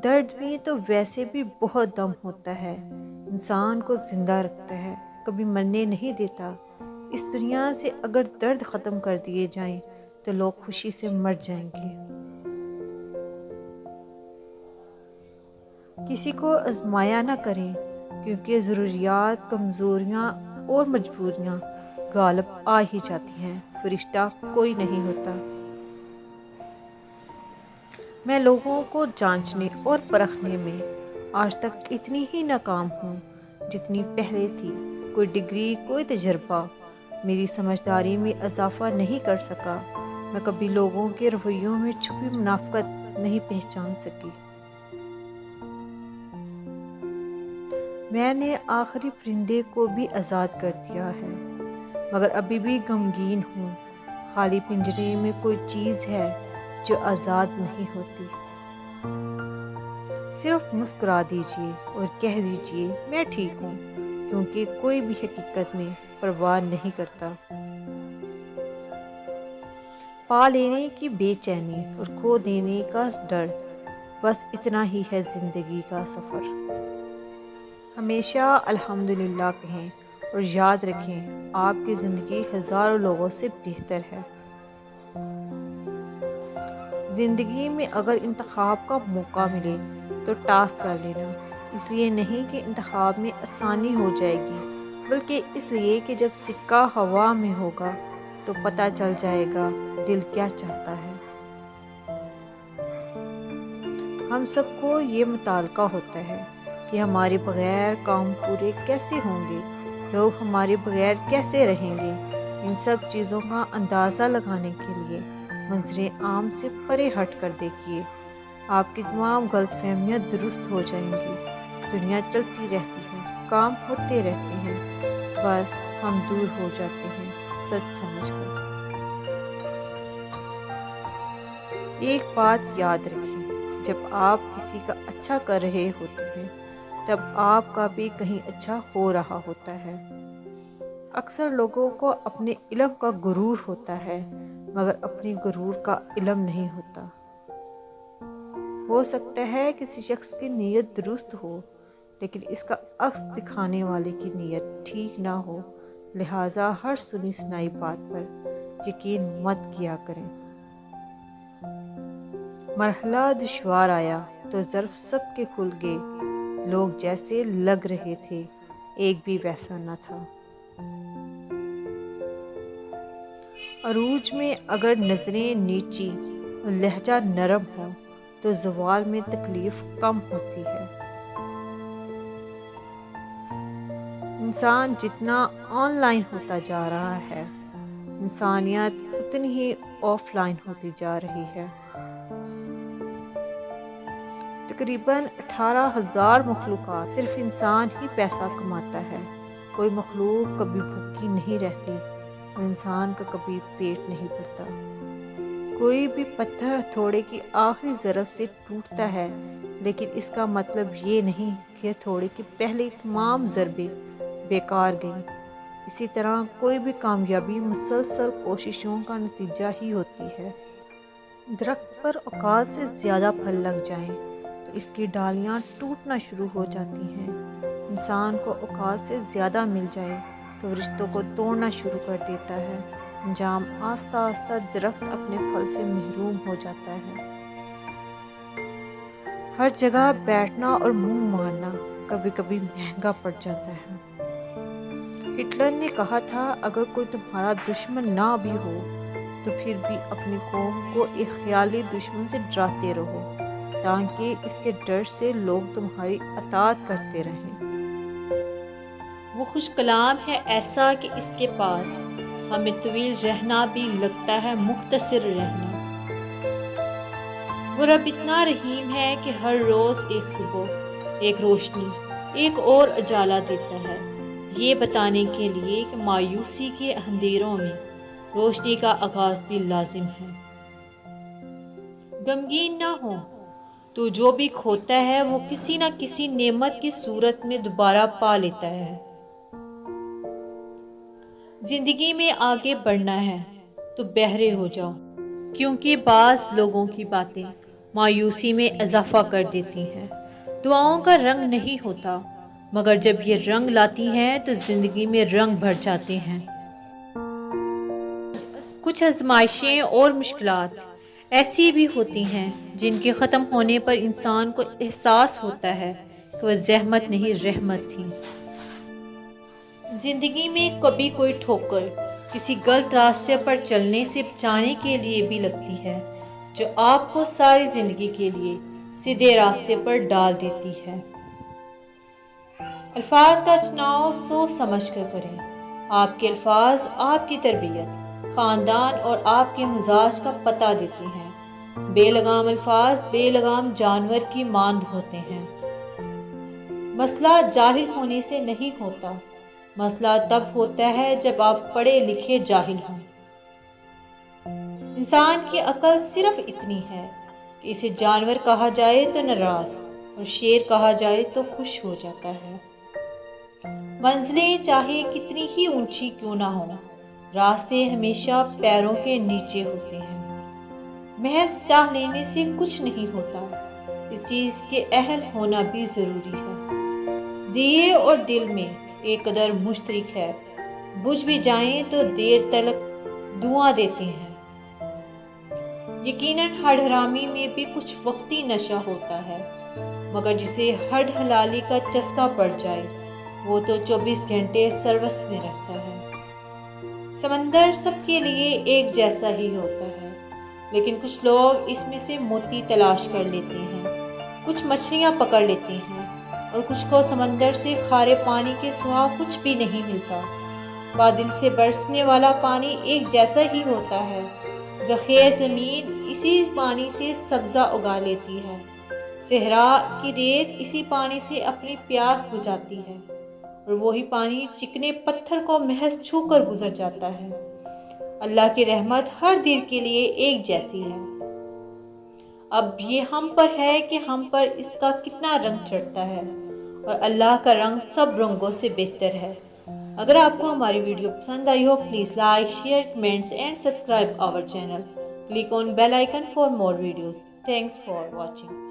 درد بھی تو ویسے بھی بہت دم ہوتا ہے، انسان کو زندہ رکھتا ہے، کبھی مرنے نہیں دیتا۔ اس دنیا سے اگر درد ختم کر دیے جائیں تو لوگ خوشی سے مر جائیں گے۔ کسی کو آزمایا نہ کریں، کیونکہ ضروریات، کمزوریاں اور مجبوریاں غالب آ ہی جاتی ہیں، فرشتہ کوئی نہیں ہوتا۔ میں لوگوں کو جانچنے اور پرکھنے میں آج تک اتنی ہی ناکام ہوں جتنی پہلے تھی۔ کوئی ڈگری، کوئی تجربہ میری سمجھداری میں اضافہ نہیں کر سکا۔ میں کبھی لوگوں کے رویوں میں چھپی منافقت نہیں پہچان سکی۔ میں نے آخری پرندے کو بھی آزاد کر دیا ہے، مگر ابھی بھی غمگین ہوں۔ خالی پنجرے میں کوئی چیز ہے جو آزاد نہیں ہوتی۔ صرف مسکرا دیجیے اور کہہ دیجیے میں ٹھیک ہوں، کیونکہ کوئی بھی حقیقت میں پرواہ نہیں کرتا۔ پا لینے کی بے چینی اور کھو دینے کا ڈر، بس اتنا ہی ہے زندگی کا سفر۔ ہمیشہ الحمدللہ کہیں اور یاد رکھیں آپ کی زندگی ہزاروں لوگوں سے بہتر ہے۔ زندگی میں اگر انتخاب کا موقع ملے تو ٹاس کر لینا، اس لیے نہیں کہ انتخاب میں آسانی ہو جائے گی، بلکہ اس لیے کہ جب سکہ ہوا میں ہوگا تو پتہ چل جائے گا دل کیا چاہتا ہے۔ ہم سب کو یہ متعلقہ ہوتا ہے کہ ہمارے بغیر کام پورے کیسے ہوں گے، لوگ ہمارے بغیر کیسے رہیں گے۔ ان سب چیزوں کا اندازہ لگانے کے لیے منظر عام سے پرے ہٹ کر دیکھیے، آپ کی تمام غلط فہمیاں درست ہو جائیں گی۔ دنیا چلتی رہتی ہے، کام ہوتے رہتے ہیں، بس ہم دور ہو جاتے ہیں سچ سمجھ کر۔ ایک بات یاد رکھیں، جب آپ کسی کا اچھا کر رہے ہوتے ہیں تب آپ کا بھی کہیں اچھا ہو رہا ہوتا ہے۔ اکثر لوگوں کو اپنے علم کا غرور ہوتا ہے، مگر اپنی غرور کا علم نہیں ہوتا۔ ہو سکتا ہے کسی شخص کی نیت درست ہو، لیکن اس کا عکس دکھانے والے کی نیت ٹھیک نہ ہو، لہٰذا ہر سنی سنائی بات پر یقین مت کیا کریں۔ مرحلہ دشوار آیا تو ظرف سب کے کھل گئے، لوگ جیسے لگ رہے تھے ایک بھی ویسا نہ تھا۔ عروج میں اگر نظریں نیچی اور لہجہ نرم ہو تو زوال میں تکلیف کم ہوتی ہے۔ انسان جتنا آن لائن ہوتا جا رہا ہے، انسانیت اتنی ہی آف لائن ہوتی جا رہی ہے۔ تقریباً 18,000 مخلوقات، صرف انسان ہی پیسہ کماتا ہے۔ کوئی مخلوق کبھی بھوکی نہیں رہتی اور انسان کا کبھی پیٹ نہیں بھرتا۔ کوئی بھی پتھر ہتھوڑے کی آخری ضرب سے ٹوٹتا ہے، لیکن اس کا مطلب یہ نہیں کہ ہتھوڑے کی پہلی تمام ضربیں بیکار گئیں۔ اسی طرح کوئی بھی کامیابی مسلسل کوششوں کا نتیجہ ہی ہوتی ہے۔ درخت پر اوقات سے زیادہ پھل لگ جائیں تو اس کی ڈالیاں ٹوٹنا شروع ہو جاتی ہیں۔ انسان کو اوقات سے زیادہ مل جائے تو رشتوں کو توڑنا شروع کر دیتا ہے۔ انجام آہستہ آہستہ درخت اپنے پھل سے محروم ہو جاتا ہے۔ ہر جگہ بیٹھنا اور منہ مارنا کبھی کبھی مہنگا پڑ جاتا ہے۔ ہٹلر نے کہا تھا اگر کوئی تمہارا دشمن نہ بھی ہو تو پھر بھی اپنی قوم کو ایک خیالی دشمن سے ڈراتے رہو، تاکہ اس کے ڈر سے لوگ تمہاری اطاعت کرتے رہیں۔ وہ خوش کلام ہے ایسا کہ اس کے پاس ہمیں طویل رہنا بھی لگتا ہے مختصر رہنا۔ وہ رب اتنا رحیم ہے کہ ہر روز ایک صبح، ایک روشنی، ایک اور اجالا دیتا ہے، یہ بتانے کے لیے کہ مایوسی کے اندھیروں میں روشنی کا آغاز بھی لازم ہے۔ غمگین نہ ہو، تو جو بھی کھوتا ہے وہ کسی نہ کسی نعمت کی صورت میں دوبارہ پا لیتا ہے۔ زندگی میں آگے بڑھنا ہے تو بہرے ہو جاؤ، کیونکہ بعض لوگوں کی باتیں مایوسی میں اضافہ کر دیتی ہیں۔ دعاؤں کا رنگ نہیں ہوتا، مگر جب یہ رنگ لاتی ہیں تو زندگی میں رنگ بھر جاتے ہیں۔ کچھ آزمائشیں اور مشکلات ایسی بھی ہوتی ہیں جن کے ختم ہونے پر انسان کو احساس ہوتا ہے کہ وہ زحمت نہیں رحمت تھی۔ زندگی میں کبھی کوئی ٹھوکر کسی غلط راستے پر چلنے سے بچانے کے لیے بھی لگتی ہے، جو آپ کو ساری زندگی کے لیے سیدھے راستے پر ڈال دیتی ہے۔ الفاظ کا چناؤ سوچ سمجھ کر کریں۔ آپ کے الفاظ آپ کی تربیت، خاندان اور آپ کے مزاج کا پتہ دیتے ہیں۔ بے لگام الفاظ بے لگام جانور کی مانند ہوتے ہیں۔ مسئلہ جاہل ہونے سے نہیں ہوتا، مسئلہ تب ہوتا ہے جب آپ پڑھے لکھے جاہل ہوں۔ انسان کی عقل صرف اتنی ہے کہ اسے جانور کہا جائے تو ناراض اور شیر کہا جائے تو خوش ہو جاتا ہے۔ منزلیں چاہے کتنی ہی اونچی کیوں نہ ہوں، راستے ہمیشہ پیروں کے نیچے ہوتے ہیں۔ محض چاہ لینے سے کچھ نہیں ہوتا، اس چیز کے اہل ہونا بھی ضروری ہے۔ دیے اور دل میں ایک قدر مشترک ہے، بجھ بھی جائیں تو دیر تلک دعا دیتے ہیں۔ یقیناً ہر حرامی میں بھی کچھ وقتی نشہ ہوتا ہے، مگر جسے ہر حلالی کا چسکا پڑ جائے وہ تو 24 گھنٹے سروس میں رہتا ہے۔ سمندر سب کے لیے ایک جیسا ہی ہوتا ہے، لیکن کچھ لوگ اس میں سے موتی تلاش کر لیتے ہیں، کچھ مچھلیاں پکڑ لیتے ہیں اور کچھ کو سمندر سے کھارے پانی کے سوا کچھ بھی نہیں ملتا۔ بادل سے برسنے والا پانی ایک جیسا ہی ہوتا ہے، زرخیز زمین اسی پانی سے سبزہ اگا لیتی ہے، صحرا کی ریت اسی پانی سے اپنی پیاس بجھاتی ہے اور وہی پانی چکنے پتھر کو محض چھو کر گزر جاتا ہے۔ اللہ کی رحمت ہر دل کے لیے ایک جیسی ہے۔ اب یہ ہم پر ہے کہ ہم پر اس کا کتنا رنگ چڑھتا ہے، اور اللہ کا رنگ سب رنگوں سے بہتر ہے۔ اگر آپ کو ہماری ویڈیو پسند آئی ہو، please like, share, comments and subscribe our channel. Click on bell icon for more videos. Thanks for watching.